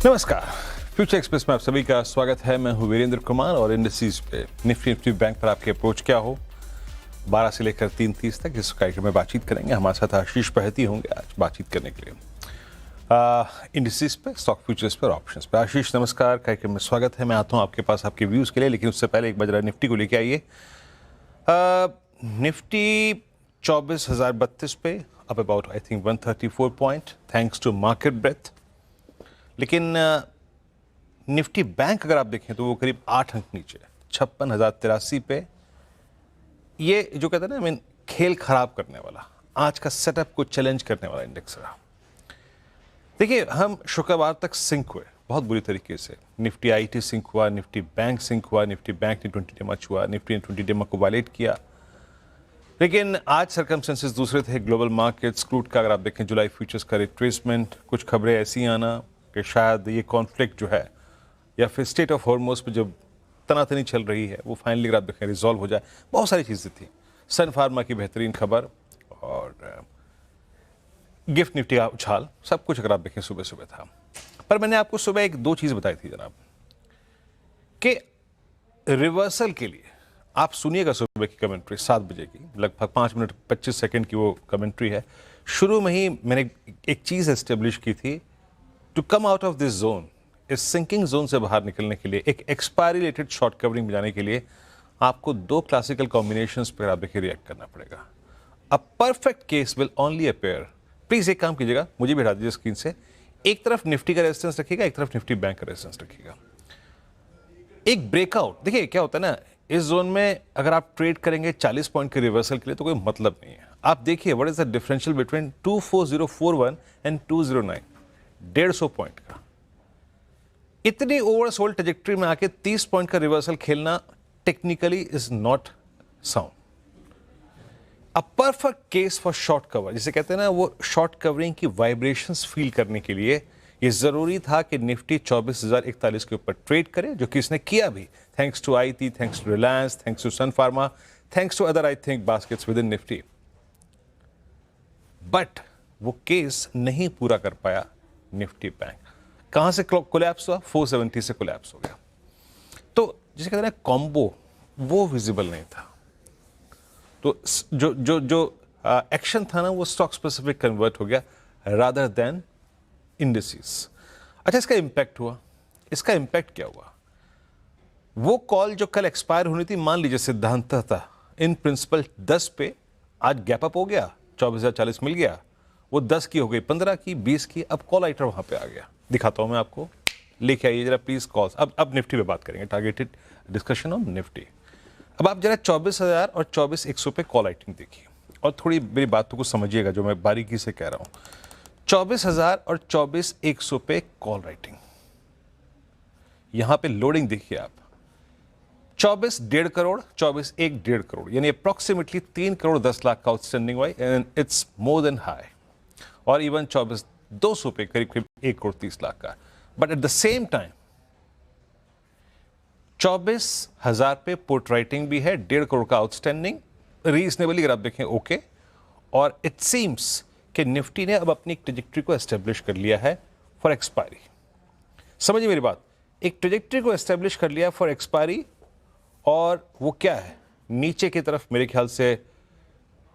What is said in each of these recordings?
नमस्कार, future express में आप सभी का स्वागत है। मैं हूं वीरेंद्र कुमार और इंडस्ट्रीज पे निफ्टी बैंक पर आपकी अप्रोच क्या हो 12 से लेकर 3:30 तक इस कार्यक्रम में बातचीत करेंगे। हमारे साथ आशीष बहती होंगे आज बातचीत करने के लिए इंडस्ट्रीज पे, स्टॉक फ्यूचर्स पर, ऑप्शंस पे। आशीष नमस्कार, कार्यक्रम में स्वागत है। मैं आता हूं आपके पास आपके व्यूज के लिए, लेकिन उससे पहले एक बार जरा निफ्टी को लेके आइए। निफ्टी 24,032 पे, up about I think 134 point thanks to market breath. लेकिन निफ्टी बैंक अगर आप देखें तो वो करीब 8 अंक नीचे है, 56,083 पे। ये जो कहते हैं ना, मीन खेल खराब करने वाला, आज का सेटअप को चैलेंज करने वाला इंडेक्स रहा। देखिए, हम शुक्रवार तक सिंक हुए बहुत बुरी तरीके से। निफ्टी आईटी सिंक हुआ, निफ्टी बैंक सिंक हुआ, निफ्टी बैंक ने 20 डे छुआ, निफ्टी ने 20 डे को वायलेट किया। लेकिन आज सर्कमस्टेंसेस दूसरे थे। ग्लोबल मार्केट्स, क्रूड का अगर आप देखें जुलाई फ्यूचर्स का रिट्रेसमेंट, कुछ खबरें ऐसी आना कि शायद ये कॉन्फ्लिक्ट जो है या फिर स्टेट ऑफ हॉर्मोज पे जो तनातनी चल रही है वो फाइनली अगर आप देखें रिजॉल्व हो जाए। बहुत सारी चीज़ें थी। सन फार्मा की बेहतरीन खबर और गिफ्ट निफ्टी का उछाल, सब कुछ अगर आप देखें सुबह सुबह था। पर मैंने आपको सुबह दो चीज़ बताई थी जनाब, कि रिवर्सल के लिए आप सुनिएगा सुबह की कमेंट्री 7 बजे की, लगभग 5 मिनट 25 सेकेंड की वो कमेंट्री है। शुरू में ही मैंने एक चीज़ एस्टेब्लिश की थी, to come out of this zone, इस सिंकिंग जोन से बाहर निकलने के लिए, एक एक्सपायरी रिलेटेड शॉर्ट कवरिंग में जाने के लिए आपको दो क्लासिकल कॉम्बिनेशंस पर आप देखिए रिएक्ट करना पड़ेगा। A perfect case will only appear. Please एक काम कीजिएगा, मुझे भी हटा दीजिए स्क्रीन से। एक तरफ निफ्टी का रेजिस्टेंस रखिएगा, एक तरफ निफ्टी बैंक का रेजिस्टेंस रखिएगा। एक ब्रेकआउट, देखिए क्या होता है ना, इस जोन में अगर आप ट्रेड करेंगे 40 पॉइंट के रिवर्सल के लिए तो कोई मतलब नहीं है। आप देखिए what is the differential between 24041 and 209, 150 point का। इतनी ओवरसोल्ड ट्रैजेक्टरी में आके 30 पॉइंट का रिवर्सल खेलना technically is not sound. A perfect case for short cover, जिसे कहते हैं ना, वो शॉर्ट कवरिंग की वाइब्रेशंस फील करने के लिए ये जरूरी था कि निफ्टी 24,041 के ऊपर ट्रेड करे, जो कि इसने किया भी, thanks to IT, thanks to Reliance, thanks to Sun Pharma, thanks to other I think baskets within Nifty. But वो केस नहीं पूरा कर पाया निफ्टी बैंक। कहां से कोलैप्स हुआ? 470 से कोलैप्स हो गया। तो जिसे कहते हैं कॉम्बो, वो विजिबल नहीं था। तो जो एक्शन था ना, वो स्टॉक स्पेसिफिक कन्वर्ट हो गया रादर देन इंडिसेस। अच्छा, इसका इंपैक्ट हुआ। इसका इंपैक्ट क्या हुआ? वो कॉल जो कल एक्सपायर होनी थी, मान लीजिए सिद्धांत था इन प्रिंसिपल 10 पे, आज गैप अप हो गया, 24,040 मिल गया, वो 10 की हो गई, 15 की, 20 की, अब कॉल आइटर वहां पे आ गया। दिखाता हूं मैं आपको, लेके आइए जरा प्लीज कॉल्स। अब निफ्टी पे बात करेंगे, टारगेटेड डिस्कशन ऑन निफ्टी। अब आप जरा 24,000 और 24,100 पे कॉल आइटिंग देखिए और थोड़ी मेरी बातों को समझिएगा जो मैं बारीकी से कह रहा हूं। 24,000 और 24,100 पे कॉल राइटिंग, यहां पे लोडिंग देखिए आप, 24,1.5 करोड़, 24,1.5 करोड़, यानी अप्रोक्सीमेटली 3 करोड़ 10 लाख का आउटस्टैंडिंग हुआ, and it's more than high. और इवन 24,200 पे करीब करीब 1 करोड़ 30 लाख का। But at the same time 24,000 पे पुट राइटिंग भी है, 1.5 करोड़ का आउटस्टैंडिंग, रीजनेबली अगर आप देखें ओके। और इट सीम्स कि निफ्टी ने अब अपनी ट्रेजेक्टरी को एस्टेब्लिश कर लिया है फॉर एक्सपायरी। समझिए मेरी बात, एक ट्रेजेक्टरी को एस्टेब्लिश कर लिया फॉर एक्सपायरी, और वो क्या है? नीचे की तरफ मेरे ख्याल से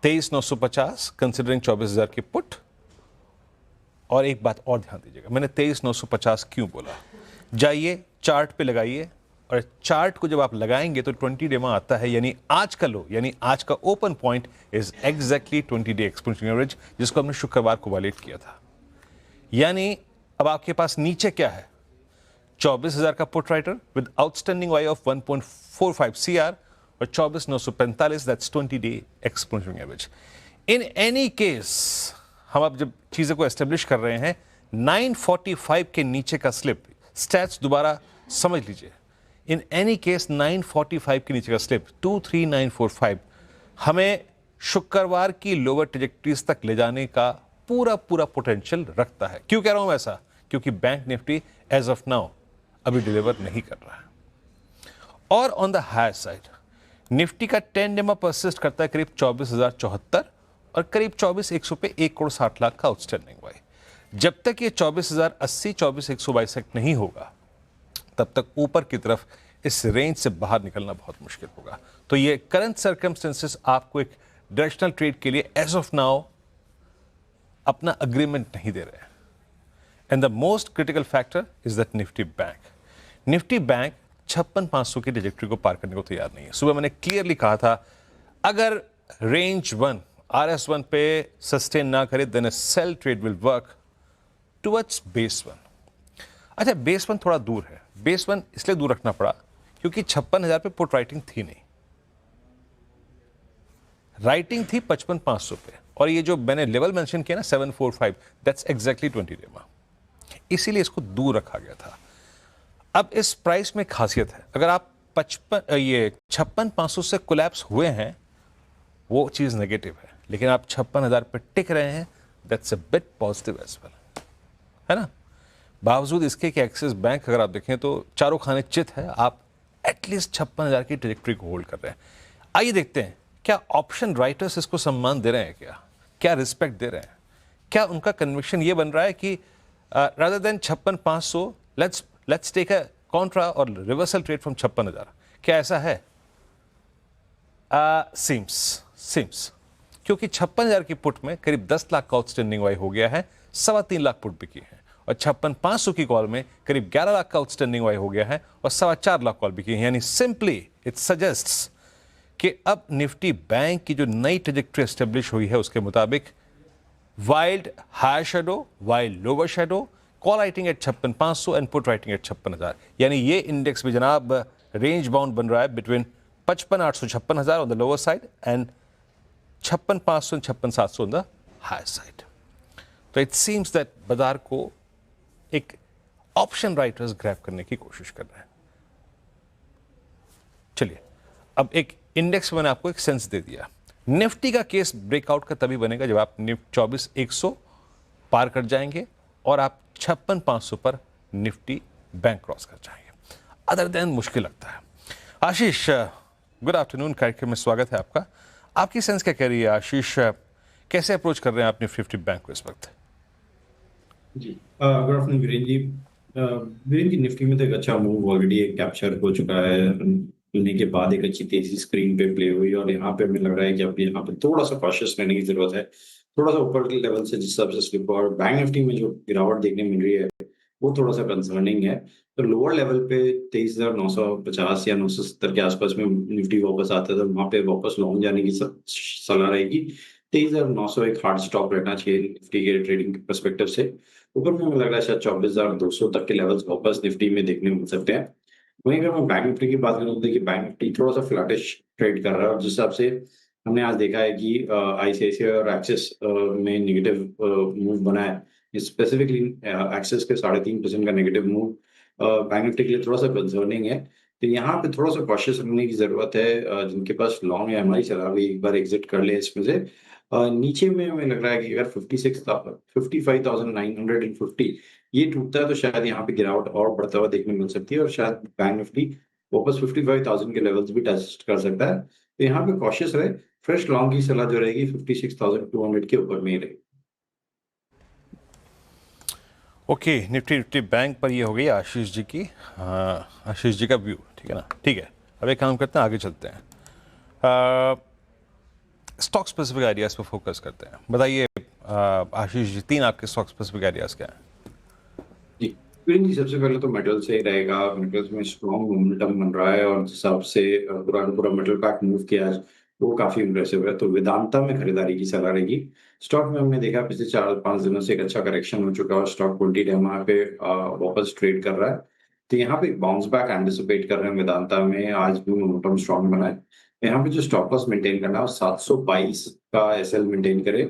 23,950 कंसिडरिंग 24,000 की पुट। और एक बात और ध्यान दीजिएगा, मैंने 23,950 क्यों बोला? जाइए चार्ट पे लगाइए, और चार्ट को जब आप लगाएंगे तो 20 डे में आता है, यानी आज का लो, यानी आज का open point is exactly 20 day exponential average, जिसको हमने शुक्रवार को वायलेट किया था। यानी अब आपके पास नीचे क्या है? 24,000 का पुट राइटर विद आउटस्टैंडिंग वाई ऑफ 1.45 CR और 24,945, that's 20 day exponential average. In any case हम अब जब चीज़ों को एस्टेब्लिश कर रहे हैं, 945 के नीचे का स्लिप, स्टैट्स दोबारा समझ लीजिए, इन एनी केस 945 के नीचे का स्लिप 23945 हमें शुक्रवार की लोअर ट्रेजेक्टरीज तक ले जाने का पूरा पोटेंशियल रखता है। क्यों कह रहा हूं ऐसा? क्योंकि bank Nifty as of now अभी डिलीवर नहीं कर रहा है। और on the higher side Nifty का 10 डे परसिस्ट करता है करीब 24,074 और करीब 24,100 पे 1 करोड़ 60 लाख का आउटस्टैंडिंग हुआ है। जब तक ये 24,080 24,122 नहीं होगा तब तक ऊपर की तरफ इस रेंज से बाहर निकलना बहुत मुश्किल होगा। तो ये करंट सर्कमस्टेंसेस आपको एक डायरेक्शनल ट्रेड के लिए एज ऑफ नाउ अपना अग्रीमेंट नहीं दे रहे हैं। And the most critical factor is that Nifty bank 56,500 की ट्रैजेक्टरी को पार करने को तैयार नहीं है। सुबह मैंने क्लियरली कहा था, अगर रेंज 1 RS1 पे सस्टेन ना करे then a sell trade will work towards base 1। अच्छा, बेस 1 थोड़ा दूर है। बेस 1 इसलिए दूर रखना पड़ा क्योंकि 56,000 पे पुट राइटिंग थी नहीं, राइटिंग थी 55,500 पे, और ये जो मैंने लेवल मेंशन किया ना 745, दैट्स एग्जैक्टली 20 डेमा, इसीलिए इसको दूर रखा गया था। अब इस प्राइस में खासियत है, अगर आप 56,500 से कोलैप्स हुए हैं वो चीज नेगेटिव है, लेकिन आप 56,000 पे टिक रहे हैं, that's a bit positive as well, है ना। बावजूद इसके कि एक्सिस बैंक अगर आप देखें तो चारों खाने चित है, आप एटलीस्ट 56,000 की ट्रैजेक्टरी को होल्ड कर रहे हैं। आइए देखते हैं, क्या ऑप्शन राइटर्स इसको सम्मान दे रहे हैं, क्या रिस्पेक्ट दे रहे हैं, क्या उनका कन्विक्शन ये बन रहा है कि rather than 56,500 let's take a contra और रिवर्सल ट्रेड फ्रॉम 56,000, क्या ऐसा है? सिम्स क्योंकि 56,000 की पुट में करीब 10 लाख का आउटस्टैंडिंग वाई हो गया है, 3.25 लाख पुट बिकी है, और 56,500 की कॉल में करीब 11 लाख का आउटस्टैंडिंग वाई हो गया है और 4.25 लाख कॉल बिकी है। यानी सिंपली इट सजेस्ट्स कि अब निफ्टी बैंक की जो नई ट्रैजेक्टरी एस्टेब्लिश हुई है उसके मुताबिक wild higher shadow, wild lower shadow, call writing at 56,500 and put writing at 56,000। यानी ये इंडेक्स भी जनाब रेंज बाउंड बन रहा है between 55,800 56,000 on the lower side and 56,500 and 56,700 on the higher side. तो इट सीम्स दैट बाजार को एक ऑप्शन राइटर्स ग्रैब करने की कोशिश कर रहे हैं। चलिए, अब एक इंडेक्स मैंने आपको एक सेंस दे दिया। निफ्टी का केस ब्रेकआउट का तभी बनेगा जब आप 24,100 पार कर जाएंगे और आप 56,500 पर निफ्टी बैंक क्रॉस कर जाएंगे। अदर देन मुश्किल लगता है। आशीष, गुड आफ्टरनून, कार्यक्रम में स्वागत है आपका। आपकी सेंस क्या कह रही है आशीष, कैसे अप्रोच कर रहे हैं आप निफ्टी बैंक को इस वक्त? जी, good afternoon Virendra ji. Virendra ji, Nifty में तो एक अच्छा मूव ऑलरेडी एक कैप्चर हो चुका है, होने के बाद एक अच्छी तेजी स्क्रीन पे प्ले हुई, और यहाँ पे हमें लग रहा है कि अब यहाँ पे थोड़ा सा कॉशियस रहने की जरूरत है, थोड़ा सा ऊपर के लेवल से जिस हिसाब से स्लिप, और बैंक निफ्टी में जो गिरावट देखने मिल रही है वो थोड़ा सा कंसर्निंग है। तो लोअर लेवल पे 23,950 या 970 के आसपास में निफ्टी वापस आता है, तो वहाँ पे वापस लॉन्ग जाने की सलाह रहेगी। 23,900 एक हार्ड स्टॉप रहना चाहिए निफ्टी के ट्रेडिंग के परस्पेक्टिव से। ऊपर में हमें लग रहा है शायद 24,200 तक के लेवल्स वापस निफ्टी में देखने मिल सकते हैं। वहीं अगर मैं बैंक निफ्टी की बात करूँ तो देखिए, बैंक निफ्टी थोड़ा सा फ्लैटिश ट्रेड कर रहा है, और जिस हिसाब से हमने आज देखा है कि आईसीआईसीआई और एक्सिस में नेगेटिव मूव बना है, स्पेसिफिकली एक्सिस के 3.5% का नेगेटिव मूव बैंक निफ्टी के लिए थोड़ा सा कंसर्निंग है। तो यहाँ पे थोड़ा सा कॉशियस रहने की जरूरत है। जिनके पास लॉन्ग या हमारी चला हुई एक बार एग्जिट कर ले इसमें से। नीचे में हमें लग रहा है कि अगर 55,950 ये टूटता है तो शायद यहाँ पे गिरावट और बढ़ता हुआ देखने मिल सकती है, और शायद बैंक निफ्टी वापस 55,000 के लेवल्स भी टेस्ट कर सकता है। तो यहाँ पे कॉशियस रहे, फ्रेश लॉन्ग की सलाह जो रहेगी 56,200 के ऊपर में ही रहेगी। ओके, निफ्टी बैंक पर ये हो गई आशीष जी की, आशीष जी का व्यू, ठीक है ना। ठीक है, अब एक काम करते हैं, आगे चलते हैं, स्टॉक स्पेसिफिक आइडियाज पर फोकस करते हैं। बताइए आशीष जी, 3 आपके स्टॉक स्पेसिफिक आइडियाज क्या हैं? जी, वीरेंद्र जी, सबसे पहले तो मेटल से ही रहेगा। मेटल्स में स्ट्रॉन्ग मोमेंटम बन रहा है, और जिस हिसाब से पूरा मेटल पैक मूव किया आज वो काफी इंप्रेसिव है। तो वेदांता में खरीदारी की सलाह रहेगी। स्टॉक में हमने देखा पिछले 4-5 दिनों से एक अच्छा करेक्शन हो चुका है, और स्टॉक 20 डेमा पे वापस ट्रेड कर रहा है। तो यहाँ पे बाउंस बैक एंटिसिपेट कर रहे हैं वेदांता में। आज भी मोमेंटम स्ट्रॉन्ग बना है। यहाँ पे जो स्टॉप लॉस मेंटेन करना है वो 722 का एसएल मेंटेन करे।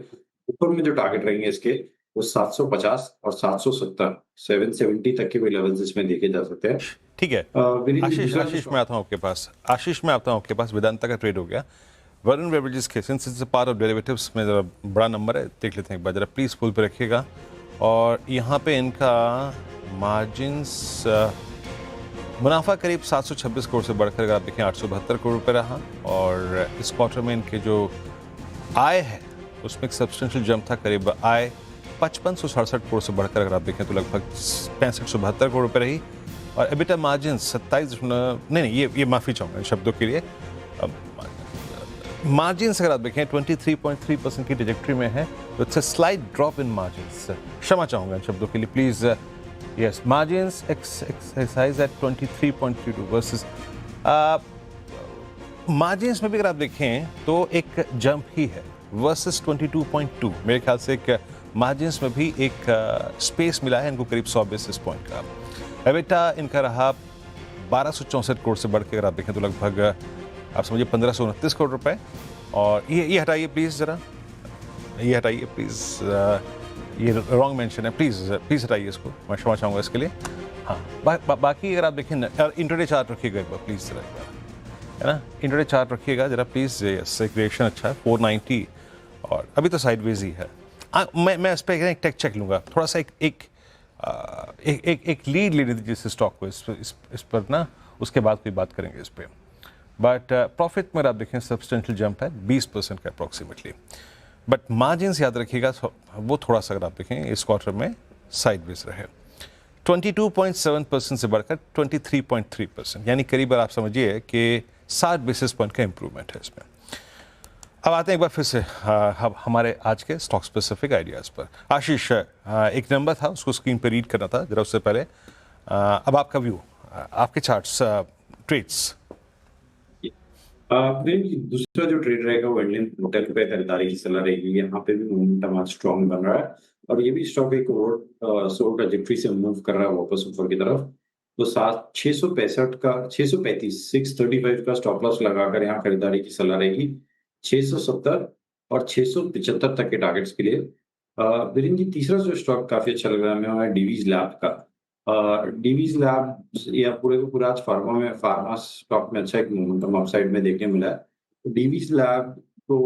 ऊपर में जो टारगेट रहेंगे इसके वो 750 और 770, 770 तक के भी लेवल्स इसमें देखे जा सकते हैं। ठीक है आशीष मैं आता हूँ आपके पास वेदांता का ट्रेड हो गया। वरुण बेवरेजेस के since it's a part of derivatives में जरा बड़ा नंबर है, देख लेते हैं एक बार, जरा प्लीज फुल पे रखिएगा। और यहाँ पे इनका मार्जिन्स मुनाफा करीब 726 करोड़ से बढ़कर अगर आप देखें 872 करोड़ रुपये रहा, और इस क्वार्टर में इनके जो आय है उसमें एक सब्सटेंशियल जंप था, करीब आय 5567 करोड़ से बढ़कर अगर आप देखें तो लगभग 6572 करोड़ रुपए रही। और एबिटा मार्जिन 27 नहीं ये माफ़ी चाहूँगा इन शब्दों के लिए। मार्जिन अगर आप देखें 23.3% की ट्रैजेक्टरी में है, तो it's a slight drop in margin. क्षमा चाहूँगा इन शब्दों के लिए please. Yes, margin exercise at 23.32 versus margins में भी अगर आप देखें तो एक जंप ही है वर्सेस 22.2। मेरे ख्याल से एक मार्जिन्स में भी एक स्पेस मिला है इनको करीब 100 बेसिस पॉइंट का। एबिटा इनका रहा 1264 करोड़ से बढ़ के अगर आप देखें तो लगभग आप समझिए 1529 करोड़ रुपए। और ये हटाइए प्लीज़, ज़रा ये हटाइए प्लीज़, ये रॉन्ग मेंशन है, प्लीज़ हटाइए इसको, मैं क्षमा चाहूँगा इसके लिए। हाँ, बाकी अगर आप देखें इंट्राडे चार्ट रखिएगा एक बार प्लीज़, ज़रा है ना, इंट्राडे चार्ट रखिएगा ज़रा प्लीज़। यस, एक रिएक्शन अच्छा है 490 और अभी तो साइडवेज ही है। मैं इस पर एक टेक चेक लूँगा थोड़ा सा, एक लीड लेने दीजिए इस स्टॉक को, इस पर ना, उसके बाद कोई बात करेंगे इस पर। बट प्रॉफिट में आप देखें सब्सटेंशियल जंप है 20% का अप्रॉक्सीमेटली। बट मार्जिन्स याद रखिएगा वो थोड़ा सा अगर आप देखें इस क्वार्टर में साइडवेज रहे, 22.7% से बढ़कर 23.3%, यानी करीब आप समझिए कि 60 बेसिस पॉइंट का इंप्रूवमेंट है इसमें। अब आते हैं एक बार फिर से हमारे आज के स्टॉक स्पेसिफिक आइडियाज़ पर। आशीष, एक नंबर था उसको स्क्रीन पर रीड करना था जरा उससे पहले। अब आपका व्यू, आपके चार्ट्स, ट्रेड्स। दूसरा जो ट्रेड रहेगा वो इंडियन होटल पे खरीदारी की सलाह रहेगी। यहाँ पे भी मोमेंटम आज स्ट्रॉन्ग बन रहा है और ये भी स्टॉक एक सोल्ड ट्रैजेक्टरी से मूव कर रहा है वापस ऊपर की तरफ। तो 665 का 635 635 का स्टॉप लॉस लगाकर यहाँ खरीदारी की सलाह रहेगी। 670 और 675 तक के टारगेट्स के लिए। वीरेंद्र जी, तीसरा जो स्टॉक काफी अच्छा लग रहा है हमें वो है डीवीज लैब का। डीवीज लैब या पूरे को पूरा आज फार्मा स्टॉक में अच्छा एक मोमेंटम अपसाइड में देखने मिला है। डीवीज लैब को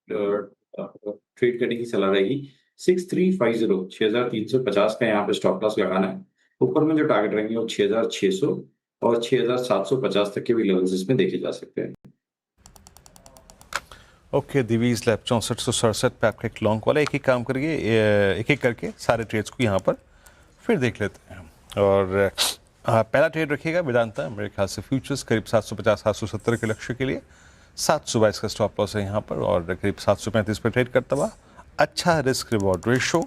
ट्रेड करने की सलाह रहेगी। 6350 6350 का यहाँ पे स्टॉप लॉस लगाना है। ऊपर में जो टारगेट रहेंगे वो 6600 और 6750 तक के भी लेवल्स इसमें देखे जा सकते हैं। ओके, दिवीज लैब 6467 पे आपका एक लॉन्ग वाला। एक ही काम करिए, एक एक करके सारे ट्रेड्स को यहाँ पर फिर देख लेते हैं। और पहला ट्रेड रखिएगा वेदांता, मेरे ख्याल से फ्यूचर्स करीब 750-770 के लक्ष्य के लिए। 722 का स्टॉप लॉस है यहाँ पर और करीब 735 पर ट्रेड करता हुआ अच्छा रिस्क रिवॉर्ड रेशो।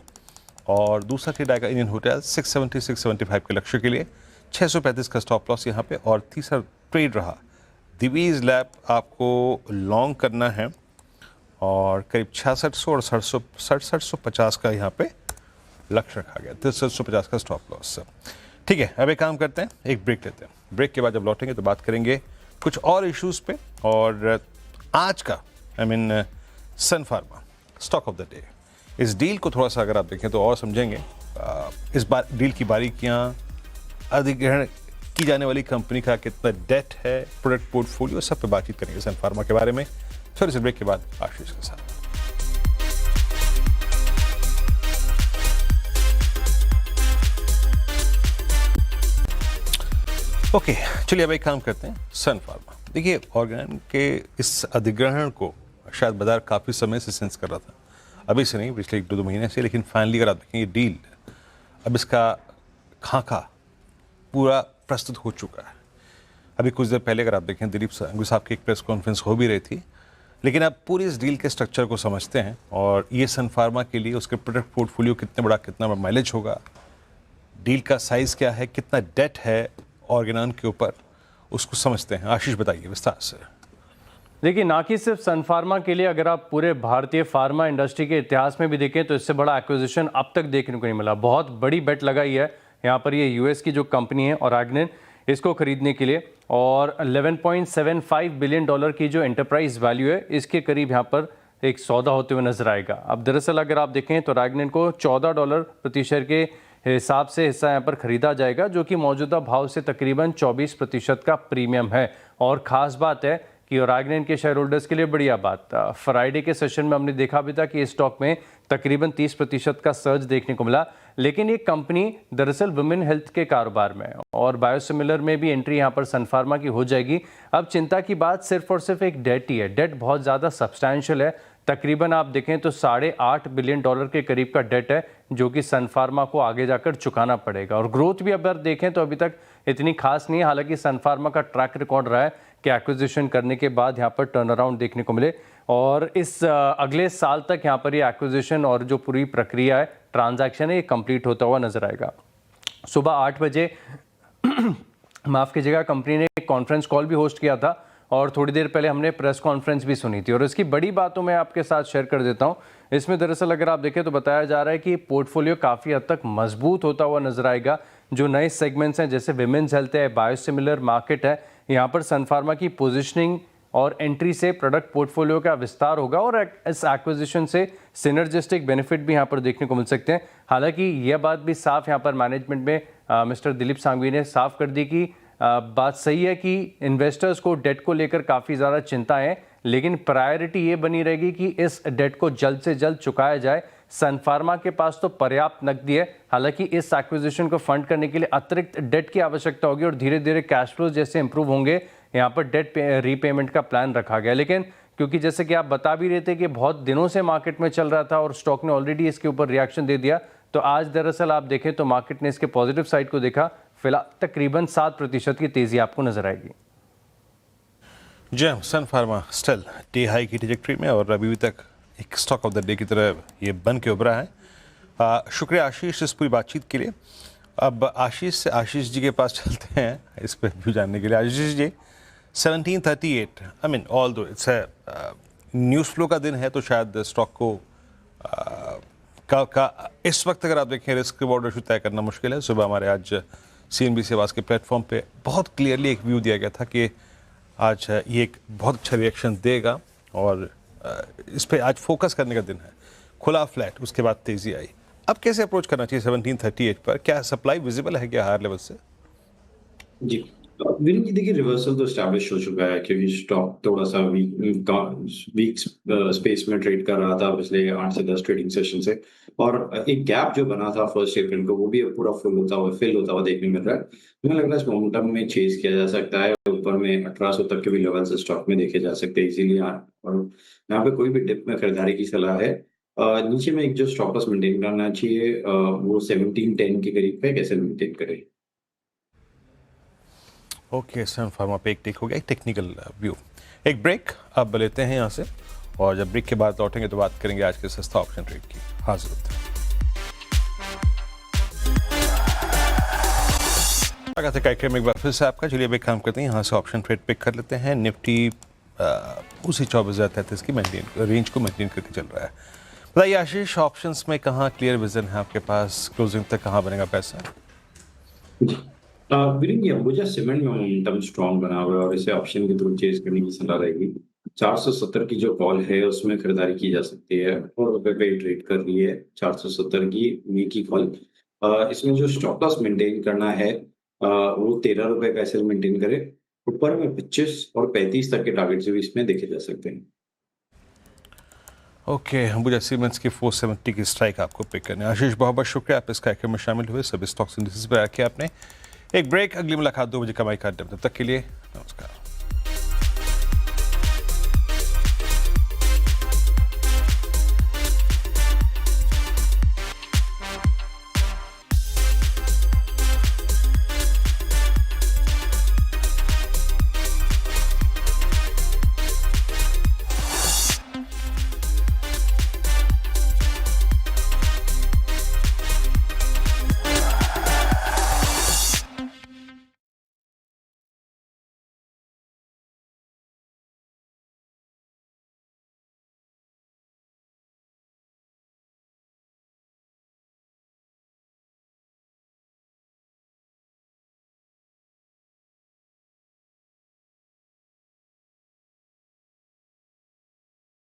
और दूसरा ट्रेड आएगा इंडियन होटल 670-675 के लक्ष्य के लिए, 635 का स्टॉप लॉस यहाँ पे। और तीसरा ट्रेड रहा दिवीज लैब, आपको लॉन्ग करना है और करीब 6600 और 6750 का यहाँ पे लक्ष्य रखा गया, 6350 का स्टॉप लॉस। ठीक है, अब एक काम करते हैं, एक ब्रेक लेते हैं। ब्रेक के बाद जब लौटेंगे तो बात करेंगे कुछ और इश्यूज पे। और आज का Sun Pharma stock of the day, इस डील को थोड़ा सा अगर आप देखें तो और समझेंगे। इस बार डील की बारीकियां, अधिग्रहण की जाने वाली कंपनी का कितना डेट है, प्रोडक्ट पोर्टफोलियो, सब पे बातचीत करेंगे सन फार्मा के बारे में थोड़ी सी ब्रेक के बाद आशीष के साथ। ओके, चलिए अब एक काम करते हैं सन फार्मा। देखिए, ऑर्गेन के इस अधिग्रहण को शायद बाजार काफ़ी समय से सेंस कर रहा था, अभी से नहीं, पिछले 1-2 महीने से। लेकिन फाइनली अगर आप देखें ये डील, अब इसका खाका पूरा प्रस्तुत हो चुका है। अभी कुछ देर पहले अगर आप देखें दिलीप सांघवी साहब की एक प्रेस कॉन्फ्रेंस हो भी रही थी। लेकिन अब पूरी इस डील के स्ट्रक्चर को समझते हैं और ये सन फार्मा के लिए उसके प्रोडक्ट पोर्टफोलियो कितना माइलेज होगा, डील का साइज़ क्या है, कितना डेट है ऑर्गेनॉन के ऊपर, उसको समझते हैं। आशीष बताइए विस्तार से। देखिए, ना कि सिर्फ सन फार्मा के लिए, अगर आप पूरे भारतीय फार्मा इंडस्ट्री के इतिहास में भी देखें तो इससे बड़ा एक्विजिशन अब तक देखने को नहीं मिला। बहुत बड़ी बेट लगाई है यहाँ पर ये यूएस की जो कंपनी है ऑर्गेनन, इसको खरीदने के लिए। और $11.75 बिलियन की जो एंटरप्राइज वैल्यू है, इसके करीब यहाँ पर एक सौदा होते हुए नजर आएगा। अब दरअसल अगर आप देखें तो ऑर्गेनन को $14 प्रति शेयर के हिसाब से हिस्सा यहाँ पर खरीदा जाएगा, जो कि मौजूदा भाव से तकरीबन 24% का प्रीमियम है। और ख़ास बात है कि ऑर्गेनन के शेयर होल्डर्स के लिए बढ़िया बात, फ्राइडे के सेशन में हमने देखा भी था कि इस स्टॉक में तकरीबन 30% का सर्ज देखने को मिला। लेकिन ये कंपनी दरअसल वुमेन हेल्थ के कारोबार में और बायोसिमिलर में भी एंट्री यहाँ पर सन फार्मा की हो जाएगी। अब चिंता की बात सिर्फ और सिर्फ एक डेट ही है। डेट बहुत ज़्यादा सब्सटैंशियल है, तकरीबन आप देखें तो $8.5 बिलियन के करीब का डेट है जो कि सन फार्मा को आगे जाकर चुकाना पड़ेगा। और ग्रोथ भी अगर देखें तो अभी तक इतनी खास नहीं है, हालांकि सन फार्मा का ट्रैक रिकॉर्ड रहा है कि एक्विजिशन करने के बाद यहाँ पर टर्न अराउंड देखने को मिले और इस अगले साल तक यहाँ पर ये एक्विजिशन और जो पूरी प्रक्रिया है, ट्रांजैक्शन है, ये कंप्लीट होता हुआ नजर आएगा। सुबह 8 बजे माफ़ कीजिएगा, कंपनी ने एक कॉन्फ्रेंस कॉल भी होस्ट किया था और थोड़ी देर पहले हमने प्रेस कॉन्फ्रेंस भी सुनी थी और इसकी बड़ी बातों मैं आपके साथ शेयर कर देता हूं। इसमें दरअसल अगर आप देखें तो बताया जा रहा है कि पोर्टफोलियो काफ़ी हद तक मजबूत होता हुआ नजर आएगा। जो नए सेगमेंट्स हैं जैसे विमेंस हेल्थ है, बायोसिमिलर मार्केट है, यहाँ पर सन फार्मा की पोजिशनिंग और एंट्री से प्रोडक्ट पोर्टफोलियो का विस्तार होगा और इस एक्विजिशन से सिनर्जिस्टिक बेनिफिट भी यहाँ पर देखने को मिल सकते हैं। हालांकि यह बात भी साफ यहाँ पर मैनेजमेंट में मिस्टर दिलीप सांघवी ने साफ कर दी कि बात सही है कि इन्वेस्टर्स को डेट को लेकर काफ़ी ज़्यादा चिंता है, लेकिन प्रायोरिटी ये बनी रहेगी कि इस डेट को जल्द से जल्द चुकाया जाए। सन फार्मा के पास तो पर्याप्त नकदी है, हालांकि इस एक्विजिशन को फंड करने के लिए अतिरिक्त डेट की आवश्यकता होगी और धीरे धीरे कैश फ्लो जैसे इंप्रूव होंगे, यहाँ पर डेट रीपेमेंट का प्लान रखा गया। लेकिन क्योंकि जैसे कि आप बता भी रहे थे कि बहुत दिनों से मार्केट में चल रहा था और स्टॉक ने ऑलरेडी इसके ऊपर रिएक्शन दे दिया, तो आज दरअसल आप देखें तो मार्केट ने इसके पॉजिटिव साइड को देखा। फिलहाल तकरीबन 7% की तेजी आपको नजर आएगी। जी, सन फार्मा स्टिल डे हाई की ट्रैजेक्टरी में और अभी तक एक स्टॉक ऑफ द डे की तरह ये बन के उभरा है। शुक्रिया आशीष इस पूरी बातचीत के लिए। अब आशीष जी के पास चलते हैं इस पर व्यू जानने के लिए। Ashish ji, 1738, I mean all दो इट्स न्यूज़ फ्लो का दिन है तो शायद स्टॉक को इस वक्त अगर आप देखें रिस्क रिवॉर्ड रेशो तय करना मुश्किल है। सुबह हमारे आज CNBC आवाज़ के प्लेटफॉर्म पे बहुत क्लियरली एक व्यू दिया गया था कि आज ये एक बहुत अच्छा रिएक्शन देगा और इस पे आज फोकस करने का दिन है। खुला फ्लैट, उसके बाद तेज़ी आई। अब कैसे अप्रोच करना चाहिए 1738 पर? क्या सप्लाई विजिबल है क्या हायर लेवल से? जी विनीत जी, देखिए रिवर्सल तो स्टैब्लिश हो चुका है क्योंकि स्टॉक थोड़ा सा वीक स्पेस में ट्रेड कर रहा था पिछले 8 से 10 ट्रेडिंग सेशन से, और एक गैप जो बना था 1 अप्रैल को वो भी पूरा फिल होता हुआ देखने मिल रहा है। मुझे लग रहा है इस मोमेंटम में चेज किया जा सकता है, ऊपर में 1800 तक के भी लेवल्स स्टॉक में देखे जा सकते हैं इजीली। और यहाँ पे कोई भी डिप में खरीदारी की सलाह है। नीचे में एक जो स्टॉप लॉस मेंटेन करना चाहिए वो 1710 के करीब पे कैसे मेंटेन करें। ओके, सन फार्मा पे एक टेक हो गया, एक टेक्निकल व्यू। एक ब्रेक अब लेते हैं यहाँ से और जब ब्रेक के बाद लौटेंगे तो बात करेंगे आज के सस्ता ऑप्शन ट्रेड की। हाजिर होते हैं। स्वागत है कार्यक्रम में एक बार फिर से आपका। चलिए अब एक काम करते हैं, यहाँ से ऑप्शन ट्रेड पिक कर लेते हैं। निफ्टी उसी 24,033 की रेंज को मेंटेन करके चल रहा है। बताइए आशीष, ऑप्शंस में कहाँ क्लियर विजन है आपके पास? क्लोजिंग तक कहाँ बनेगा पैसा? विनीत, अंबुजा सीमेंट में मोमेंटम स्ट्रॉन्ग बना हुआ है और इसे ऑप्शन के थ्रू चेज करने की सलाह रहेगी। 470 की जो कॉल है उसमें खरीदारी की जा सकती है और रुपए पे ट्रेड कर रही है 470 की वीक की कॉल। इसमें जो स्टॉप लॉस मेंटेन करना है वो 13 रुपए का ऐसे मेंटेन करे। ऊपर में 25 और 35 तक के टारगेट भी इसमें देखे जा सकते हैं। ओके, अंबुजा सीमेंट्स की 470 की स्ट्राइक आपको पिक करने। आशीष बहुत बहुत शुक्रिया, आप इस कार्यक्रम में शामिल हुए। सभी स्टॉक्स इंडिसेस पर आके आपने एक ब्रेक, अगली मुलाकात 2 बजे कमाई का। तब तक के लिए नमस्कार।